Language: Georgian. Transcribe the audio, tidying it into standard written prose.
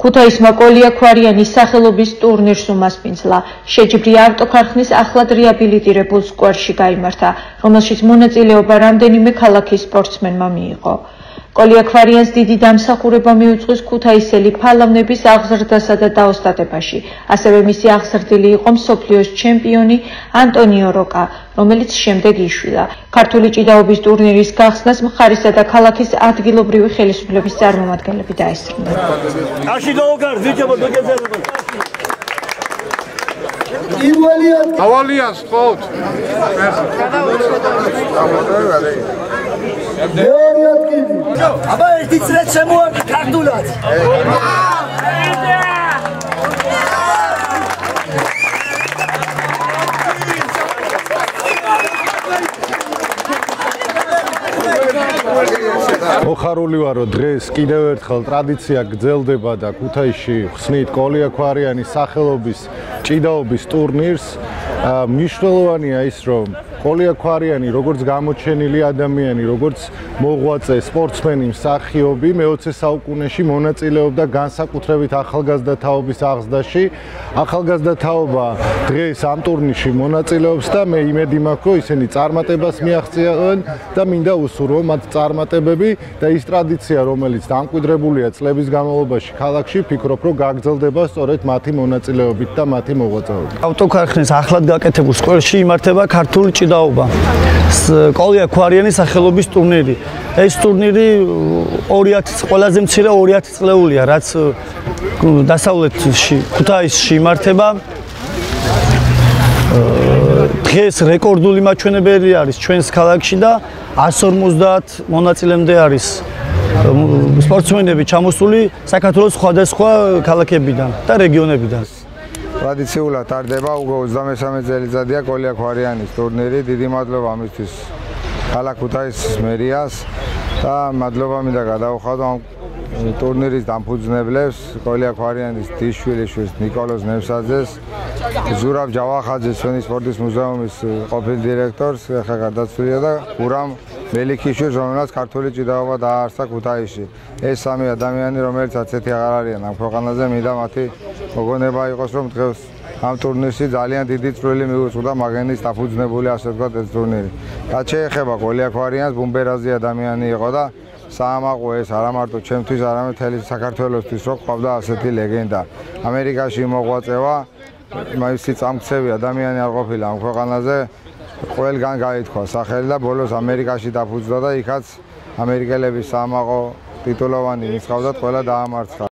ქუთაისმა კოლიაქვარიანის სახელობის ტურნირს უმასპინძლა. შეჯიბრი ავტოქარხნის ახლად რეაბილიტირებულ სკვერში გაიმართა, რომელშიც მონაწილეობა რამდენიმე ქალაქის სპორტსმენმა მიიღო. კოლიაქვარიანს დიდი დამსახურება მიუძღვის ქუთაისელი ფალავნების აღზრდასა და დაოსტატებაში. ასევე მისი აღზრდილი იყო მსოფლიოს ჩემპიონი ანტონიო როკა, რომელიც შემდეგ იშვილა. ქართული ჭიდაობის ტურნირის გახსნას მხარისა და ქალაქის ადგილობრივი ხელისუფლების წარმომადგენლები დაესწრნენ. ავალიას ხოთ. აბა ერთი წრე შემოაკი ქართულად. მოხარული ვარო დღეს კიდევ ერთხელ ტრადიცია გრძელდება და ქუთაისში ხსნით კოლიაქვარიანის სახელობის ჭიდაობის ტურნირს. მნიშვნელოვანია ის, რომ კოლიაქვარიანი როგორც გამოჩენილი ადამიანი, როგორც მოღვაწე, სპორტსმენი, მსახიობი მე-20 საუკუნეში მონაწილეობდა განსაკუთრებით ახალგაზრდა თაობის აღზრდაში. ახალგაზრდა თაობა დღეს ამ ტურნირში მონაწილეობს და მე იმედი მაქვს, რომ ისინი წარმატებას მიაღწევენ და მინდა უსურვო მათ წარმატებები და ის ტრადიცია, რომელიც დამკვიდრებულია წლების განმავლობაში ქალაქში, ვფიქრობ, რომ გაგრძელდება სწორედ მათი მონაწილეობით და მათი მოღვაწეობით. ავტოქარხნის ახლად გაკეთებულ სკვერში იმართება ქართული ჭიდაობა. კოლიაქვარიანის სახელობის ტურნირი. ეს ტურნირი 2000 ყველაზე მცირე 2000 წლეულია, რაც დასავლეთში ქუთაისში იმართება. დღეს რეკორდული მაჩვენებელი არის ჩვენს ქალაქში და 150 მონაწილემდე არის სპორტსმენები ჩამოსული საქართველოს სხვადასხვა ქალაქებიდან და რეგიონებიდან. ტრადიციულად ტარდება უკვე 23 წელიწადია კოლიაქვარიანის ტურნირი. დიდი მადლობა მისთვის ქალაქ ქუთაისის მერიას და მადლობა მინდა გადავხადო ამ ტურნირის დამფუძნებლებს, კოლიაქვარიანის დისშვილიშვილს ნიკოლოზ ნემსაძეს, ზურაბ ჯავახაძეს, ჩვენი სპორტის მუზეუმის ყოფილ დირექტორს, ახლა გარდაცვლილია და გურამ მელიქიშვილს, რომელსაც ქართული ჭიდაობა დააარსა ქუთაისში. ეს სამი ადამიანი, რომელიც ასეთი აღარ არიან ამ ქვეყანაზე, მინდა მათი მოგონება იყოს, რომ დღეს ამ ტურნირში ძალიან დიდი წვლილი მიუძღვა მაგენის დაფუძნებული, ასე ვთქვათ, ეს ტურნირი. რაც შეეხება კოლიაქვარიანს, ბუმბერაზი ადამიანი იყო და საამაყო ეს არა მარტო ჩემთვის, არამედ მთელი საქართველოსთვის, რომ ყავდა ასეთი ლეგენდა. ამერიკაში მოღვაწევა, მისი წამქცევი ადამიანი არ ყოფილა ამ ქვეყანაზე, ყველგან გაითქვა სახელი და ბოლოს ამერიკაში დაფუძნდა და იქაც ამერიკელების საამაყო ტიტულოვანი მისყავდათ, ყველა დაამარცხა.